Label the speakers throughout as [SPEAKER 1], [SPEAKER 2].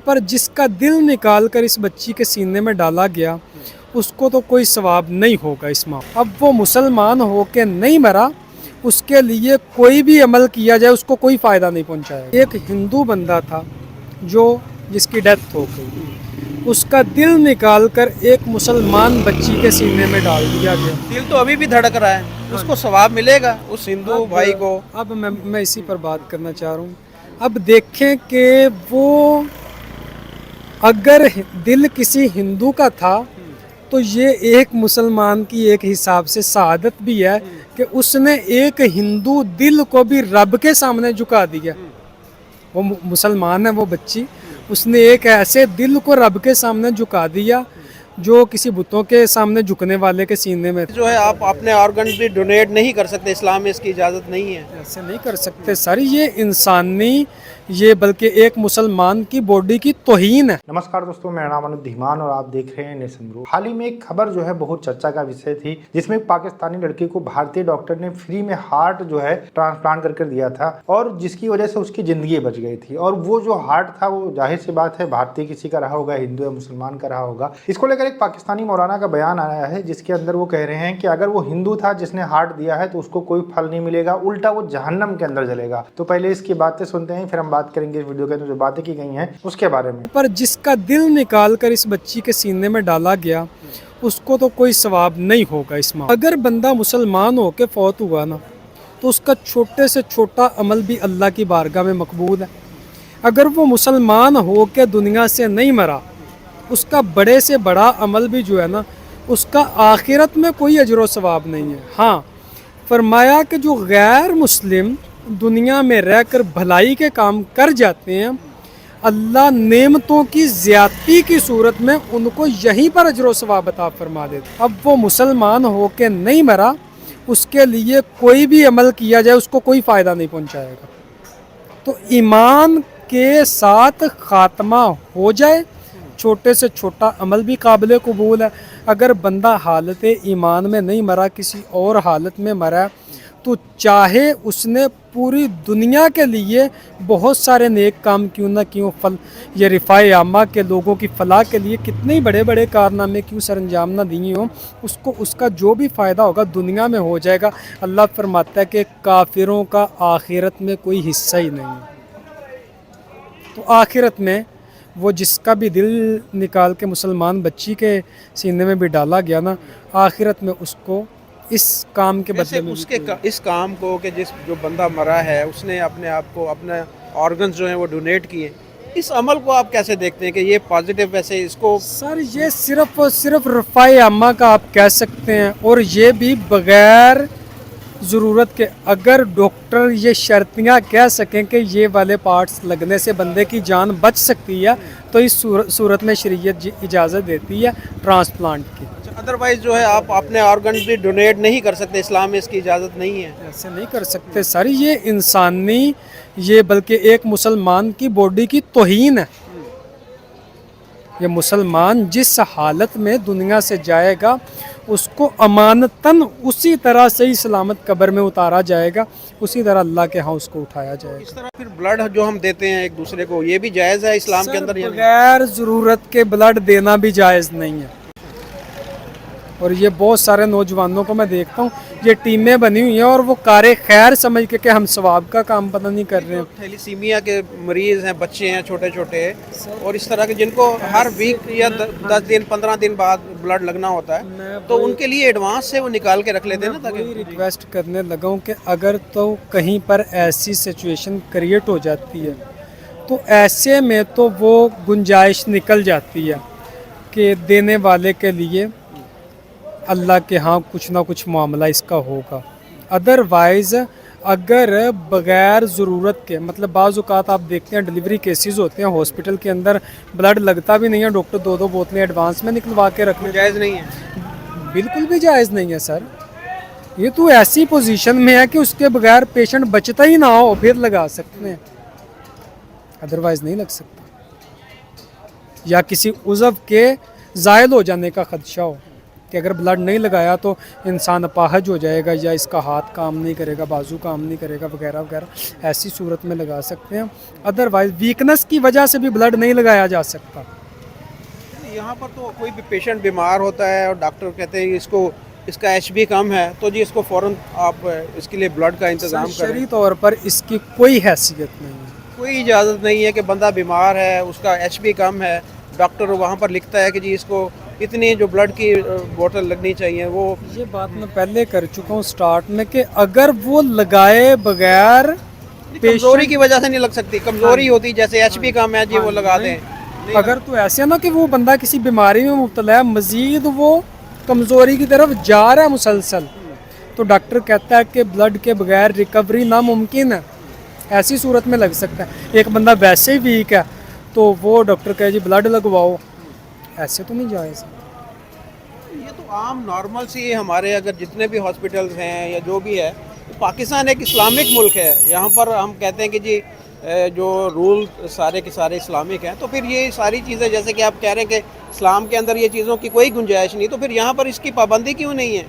[SPEAKER 1] पर जिसका दिल निकाल कर इस बच्ची के सीने में डाला गया उसको तो कोई सवाब नहीं होगा इस माँ। अब वो मुसलमान हो के नहीं मरा, उसके लिए कोई भी अमल किया जाए उसको कोई फ़ायदा नहीं पहुँचाएगा। एक हिंदू बंदा था जिसकी डेथ हो गई, उसका दिल निकाल कर एक मुसलमान बच्ची के सीने में डाल दिया गया।
[SPEAKER 2] दिल तो अभी भी धड़क रहा है, उसको सवाब मिलेगा उस हिंदू भाई को।
[SPEAKER 1] अब मैं इसी पर बात करना चाह रहा हूँ। अब देखें कि वो अगर दिल किसी हिंदू का था तो ये एक मुसलमान की एक हिसाब से शहादत भी है कि उसने एक हिंदू दिल को भी रब के सामने झुका दिया। वो मुसलमान है वो बच्ची, उसने एक ऐसे दिल को रब के सामने झुका दिया जो किसी बुतों के सामने झुकने वाले के सीने में
[SPEAKER 2] जो है आप अपने ऑर्गन भी डोनेट नहीं कर सकते, इस्लाम में इसकी इजाज़त नहीं है।
[SPEAKER 1] ऐसे नहीं कर सकते सर, ये इंसानी ये बल्कि एक मुसलमान की बॉडी की तौहीन है।
[SPEAKER 3] नमस्कार दोस्तों, मेरा नाम अनुज धीमान और आप देख रहे हैं नेशन ग्रुप। हाल ही में एक खबर जो है बहुत चर्चा का विषय थी, जिसमें एक पाकिस्तानी लड़की को भारतीय डॉक्टर ने फ्री में हार्ट जो है ट्रांसप्लांट करके दिया था और जिसकी वजह से उसकी जिंदगी बच गई थी। और वो जो हार्ट था वो जाहिर सी बात है भारतीय किसी का रहा होगा, हिंदू या मुसलमान का रहा होगा। इसको लेकर एक पाकिस्तानी मौलाना का बयान आया है जिसके अंदर वो कह रहे हैं कि अगर वो हिंदू था जिसने हार्ट दिया है तो उसको कोई फल नहीं मिलेगा, उल्टा वो जहन्नम के अंदर जलेगा। तो पहले इसकी बातें सुनते हैं, फिर हम बात करेंगे इस वीडियो के जो बातें की गई हैं उसके बारे में।
[SPEAKER 1] पर जिसका दिल निकाल कर इस बच्ची के सीने में डाला गया उसको तो कोई सवाब नहीं होगा इस माँ। अगर बंदा मुसलमान होकर फौत हुआ ना तो उसका छोटे से छोटा अमल भी अल्लाह की बारगाह में मकबूल है। अगर वो मुसलमान हो के दुनिया से नहीं मरा, उसका बड़े से बड़ा अमल भी जो है ना उसका आखिरत में कोई अजर व सवाब नहीं है। हाँ, फरमाया कि जो गैर मुस्लिम दुनिया में रहकर भलाई के काम कर जाते हैं, अल्लाह नेमतों की ज़्यादती की सूरत में उनको यहीं पर अजर व सवाब अता फरमा देते। अब वो मुसलमान हो के नहीं मरा, उसके लिए कोई भी अमल किया जाए उसको कोई फ़ायदा नहीं पहुंचाएगा। तो ईमान के साथ ख़ात्मा हो जाए, छोटे से छोटा अमल भी काबिल कबूल है। अगर बंदा हालत ईमान में नहीं मरा, किसी और हालत में मरा, तो चाहे उसने पूरी दुनिया के लिए बहुत सारे नेक काम क्यों ना क्यों फल ये रिफ़ाए आमा के लोगों की फलाह के लिए कितने ही बड़े बड़े कारनामे क्यों सर अंजाम ना दिए हों, उसको उसका जो भी फ़ायदा होगा दुनिया में हो जाएगा। अल्लाह फरमाता है कि काफिरों का आखिरत में कोई हिस्सा ही नहीं है। तो आखिरत में वो जिसका भी दिल निकाल के मुसलमान बच्ची के सीने में भी डाला गया ना, आखिरत में उसको इस काम के बदले में
[SPEAKER 2] इस काम को कि जो बंदा मरा है उसने अपने आप को, अपने ऑर्गन्स जो हैं वो डोनेट किए, इस अमल को आप कैसे देखते हैं कि ये पॉजिटिव? वैसे इसको
[SPEAKER 1] सर ये सिर्फ और सिर्फ रफ़ाए आमा का आप कह सकते हैं, और ये भी बग़ैर ज़रूरत के। अगर डॉक्टर ये शर्तियाँ कह सकें कि ये वाले पार्ट्स लगने से बंदे की जान बच सकती है तो इस सूरत में शरीयत इजाज़त देती है ट्रांसप्लांट की।
[SPEAKER 2] अदरवाइज जो है आप अपने ऑर्गन भी डोनेट नहीं कर सकते, इस्लाम में इसकी इजाज़त नहीं है।
[SPEAKER 1] ऐसे नहीं कर सकते सर, ये इंसानी ये बल्कि एक मुसलमान की बॉडी की तौहीन है। ये मुसलमान जिस हालत में दुनिया से जाएगा उसको अमानतन उसी तरह से ही सलामत कब्र में उतारा जाएगा, उसी तरह अल्लाह के यहाँ उसको उठाया जाएगा।
[SPEAKER 2] इस तरह फिर ब्लड जो हम देते हैं एक दूसरे को, ये भी जायज़ है इस्लाम के अंदर?
[SPEAKER 1] बगैर ज़रूरत के ब्लड देना भी जायज़ नहीं है। और ये बहुत सारे नौजवानों को मैं देखता हूँ, ये टीमें बनी हुई हैं और वो कारे खैर समझ के कि हम सवाब का काम पता नहीं कर रहे हैं।
[SPEAKER 2] थैलीसीमिया के मरीज़ हैं, बच्चे हैं छोटे छोटे, और इस तरह के जिनको हर वीक या 10 दिन 15 दिन बाद ब्लड लगना होता है, तो उनके लिए एडवांस से वो निकाल के रख लेते हैं ना, ताकि
[SPEAKER 1] रिक्वेस्ट करने लगा हूँ कि अगर तो कहीं पर ऐसी सिचुएशन क्रिएट हो जाती है तो ऐसे में तो वो गुंजाइश निकल जाती है कि देने वाले के लिए अल्लाह के यहाँ कुछ ना कुछ मामला इसका होगा। अदरवाइज़ अगर बग़ैर ज़रूरत के, मतलब बाज़ औक़ात आप देखते हैं डिलीवरी केसेस होते हैं हॉस्पिटल के अंदर, ब्लड लगता भी नहीं है, डॉक्टर 2-2 बोतलें एडवांस में निकलवा के रखने।
[SPEAKER 2] जायज़ नहीं है,
[SPEAKER 1] बिल्कुल भी जायज़ नहीं है सर। ये तो ऐसी पोजीशन में है कि उसके बगैर पेशेंट बचता ही ना हो फिर लगा सकते हैं, अदरवाइज़ नहीं लग सकता। या किसी उज़व के ज़ायल हो जाने का ख़दशा हो कि अगर ब्लड नहीं लगाया तो इंसान अपाहज हो जाएगा या इसका हाथ काम नहीं करेगा, बाजू काम नहीं करेगा वगैरह वगैरह, ऐसी सूरत में लगा सकते हैं। अदरवाइज़ वीकनेस की वजह से भी ब्लड नहीं लगाया जा सकता।
[SPEAKER 2] यहाँ पर तो कोई भी पेशेंट बीमार होता है और डॉक्टर कहते हैं इसको इसका HB कम है, तो जी इसको फ़ौरन आप इसके लिए ब्लड का इंतज़ाम करें।
[SPEAKER 1] शरई तौर पर इसकी कोई हैसियत नहीं है।
[SPEAKER 2] कोई इजाज़त नहीं है कि बंदा बीमार है, उसका HB कम है, डॉक्टर वहाँ पर लिखता है कि जी इसको इतनी जो ब्लड की बोतल लगनी चाहिए। वो
[SPEAKER 1] ये बात मैं पहले कर चुका हूँ स्टार्ट में कि अगर वो लगाए बगैर
[SPEAKER 2] कमज़ोरी की वजह से नहीं लग सकती, कमज़ोरी होती जैसे HB कम है जी वो लगा दें।
[SPEAKER 1] अगर तो ऐसे है ना कि वो बंदा किसी बीमारी में मुब्तला है, मज़ीद वो कमज़ोरी की तरफ जा रहा है मुसलसल, तो डॉक्टर कहता है कि ब्लड के बगैर रिकवरी नामुमकिन है। ऐसी सूरत में लग सकता है। एक बंदा वैसे ही वीक है तो वो डॉक्टर कहे जी ब्लड लगवाओ, ऐसे तो नहीं जायज़।
[SPEAKER 2] ये तो आम नॉर्मल सी हमारे अगर जितने भी हॉस्पिटल्स हैं या जो भी है, तो पाकिस्तान एक इस्लामिक मुल्क है। यहाँ पर हम कहते हैं कि जी जो रूल सारे के सारे इस्लामिक हैं, तो फिर ये सारी चीज़ें जैसे कि आप कह रहे हैं कि इस्लाम के अंदर ये चीज़ों की कोई गुंजाइश नहीं, तो फिर यहाँ पर इसकी पाबंदी क्यों नहीं है?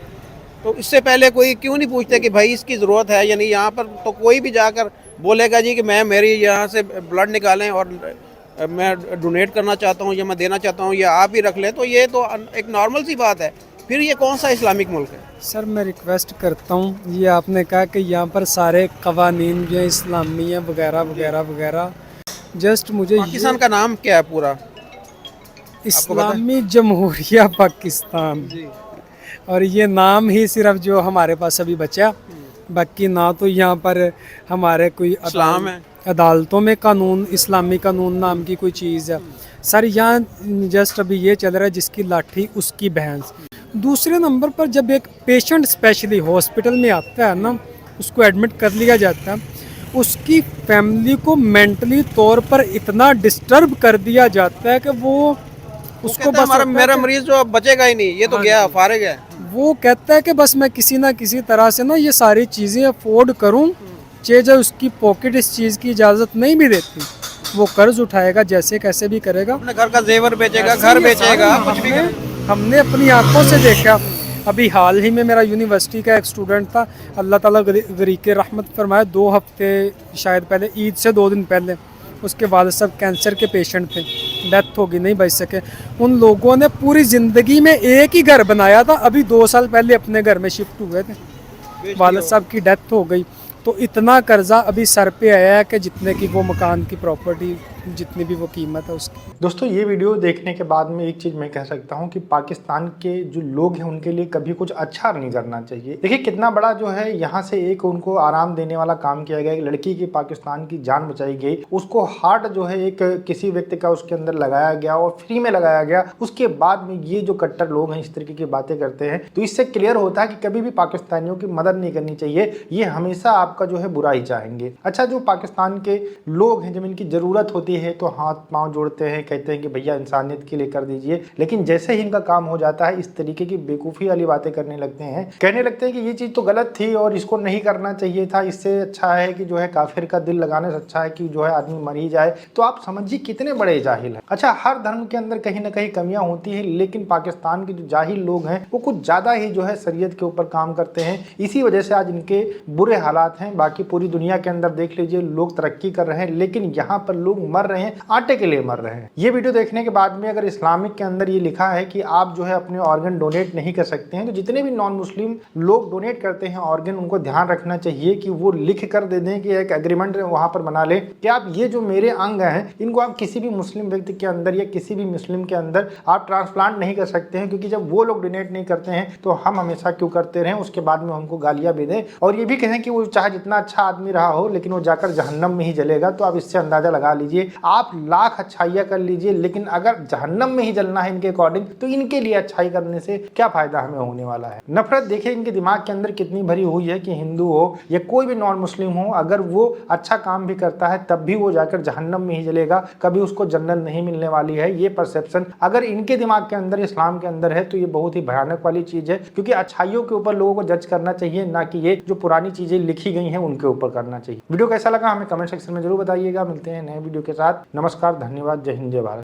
[SPEAKER 2] तो इससे पहले कोई क्यों नहीं पूछते कि भाई इसकी ज़रूरत है या नहीं? यहाँ पर तो कोई भी जाकर बोलेगा जी कि मैं मेरी यहाँ से ब्लड निकालें और मैं डोनेट करना चाहता हूँ या मैं देना चाहता हूँ या आप ही रख लें, तो ये तो एक नॉर्मल सी बात है। फिर ये कौन सा इस्लामिक मुल्क है?
[SPEAKER 1] सर मैं रिक्वेस्ट करता हूँ, ये आपने कहा कि यहाँ पर सारे कवानीन जो इस्लामी हैं वगैरह वगैरह वगैरह, जस्ट मुझे
[SPEAKER 2] पाकिस्तान का नाम क्या है पूरा?
[SPEAKER 1] इस्लामी जमहूरिया पाकिस्तान, और ये नाम ही सिर्फ जो हमारे पास अभी बचा, बाकी ना तो यहाँ पर हमारे कोई
[SPEAKER 2] इस्लाम है,
[SPEAKER 1] अदालतों में कानून इस्लामी कानून नाम की कोई चीज़ है। सर यहाँ जस्ट अभी ये चल रहा है जिसकी लाठी उसकी भैंस। दूसरे नंबर पर जब एक पेशेंट स्पेशली हॉस्पिटल में आता है ना, उसको एडमिट कर लिया जाता है, उसकी फैमिली को मेंटली तौर पर इतना डिस्टर्ब कर दिया जाता है कि वो उसको बस
[SPEAKER 2] मेरा मरीज जो अब बचेगा ही नहीं, ये तो गया फारिग है।
[SPEAKER 1] वो कहता है कि बस मैं किसी ना किसी तरह से ना ये सारी चीज़ें अफोर्ड करूं, चाहे जब उसकी पॉकेट इस चीज़ की इजाज़त नहीं भी देती, वो कर्ज उठाएगा, जैसे कैसे भी करेगा,
[SPEAKER 2] अपने घर का जेवर बेचेगा, घर बेचेगा, कुछ भी।
[SPEAKER 1] हमने अपनी आंखों से देखा। अभी हाल ही में मेरा यूनिवर्सिटी का एक स्टूडेंट था, अल्लाह ताला गरीक़े रहमत फरमाए, 2 हफ्ते शायद पहले, ईद से 2 दिन पहले उसके वालिद साहब कैंसर के पेशेंट थे, डेथ हो गई, नहीं बच सके। उन लोगों ने पूरी ज़िंदगी में एक ही घर बनाया था, अभी 2 साल पहले अपने घर में शिफ्ट हुए थे, वालिद साहब की डेथ हो गई। तो इतना कर्जा अभी सर पे आया है कि जितने की वो मकान की प्रॉपर्टी, जितनी भी वो कीमत है उसकी।
[SPEAKER 3] दोस्तों ये वीडियो देखने के बाद में एक चीज़ मैं कह सकता हूं कि पाकिस्तान के जो लोग हैं उनके लिए कभी कुछ अच्छा नहीं करना चाहिए। देखिए कितना बड़ा जो है यहाँ से एक उनको आराम देने वाला काम किया गया, एक लड़की की पाकिस्तान की जान बचाई गई, उसको हार्ट जो है एक किसी व्यक्ति का उसके अंदर लगाया गया और फ्री में लगाया गया। उसके बाद में ये जो कट्टर लोग हैं इस तरीके की बातें करते हैं, तो इससे क्लियर होता है कि कभी भी पाकिस्तानियों की मदद नहीं करनी चाहिए। ये हमेशा आपका जो है बुरा ही चाहेंगे। अच्छा, जो पाकिस्तान के लोग हैं जब इनकी जरूरत होती है तो हाथ पांव जोड़ते हैं, कहते हैं कि भैया इंसानियत के लिए कर दीजिए, लेकिन जैसे ही इनका काम हो जाता है इस तरीके की बेवकूफ़ी वाली बातें करने लगते हैं, कहने लगते हैं कि ये चीज़ तो गलत थी और इसको नहीं करना चाहिए था, इससे अच्छा है कि जो है काफिर का दिल लगाने से अच्छा है कि जो है आदमी मर ही जाए। तो आप समझिए कितने बड़े जाहिल हैं। अच्छा, हर धर्म के अंदर कहीं ना कहीं कमियां होती है, लेकिन पाकिस्तान के जो जाहिल लोग हैं वो कुछ ज़्यादा ही जो है शरीयत के ऊपर काम करते हैं। इसी वजह से आज इनके बुरे हालात हैं। बाकी पूरी दुनिया के अंदर देख लीजिए, लोग तरक्की कर रहे हैं, लेकिन यहाँ पर लोग मर रहे हैं, आटे के लिए मर रहे हैं। ये वीडियो देखने के बाद में अगर इस्लामिक के अंदर ये लिखा है कि आप जो है अपने ऑर्गन डोनेट नहीं कर सकते हैं, तो जितने भी नॉन मुस्लिम लोग डोनेट करते हैं ऑर्गन, उनको ध्यान रखना चाहिए कि वो लिख कर दे दें कि एक एग्रीमेंट वहां पर बना ले कि आप ये जो मेरे अंग हैं इनको आप किसी भी मुस्लिम व्यक्ति के अंदर या किसी भी मुस्लिम के अंदर आप ट्रांसप्लांट नहीं कर सकते हैं, क्योंकि जब वो लोग डोनेट नहीं करते हैं तो हम हमेशा क्यों करते रहें, उसके बाद में हमको गालियां भी दें और ये भी कहें कि वो चाहे जितना अच्छा आदमी रहा हो लेकिन वो जाकर जहन्नम में ही जलेगा। तो आप इससे अंदाजा लगा लीजिए, आप लाख अच्छाइयाँ कर लीजिए, लेकिन अगर जहन्नम में ही जलना है इनके अकॉर्डिंग, तो इनके लिए अच्छाई करने से क्या फायदा हमें होने वाला है। नफरत देखिए इनके दिमाग के अंदर कितनी भरी हुई है कि हिंदू हो या कोई भी नॉन मुस्लिम हो, अगर वो अच्छा काम भी करता है तब भी वो जाकर जहन्नम में ही जलेगा, कभी उसको जन्नत नहीं मिलने वाली है। ये परसेप्शन अगर इनके दिमाग के अंदर, इस्लाम के अंदर है, तो ये बहुत ही भयानक वाली चीज है, क्योंकि अच्छाइयों के ऊपर लोगों को जज करना चाहिए, ना कि ये जो पुरानी चीजें लिखी गई हैं उनके ऊपर करना चाहिए। वीडियो कैसा लगा हमें कमेंट सेक्शन में जरूर बताइएगा। मिलते हैं नए वीडियो के साथ। नमस्कार, धन्यवाद, जय हिंद, जय भारत।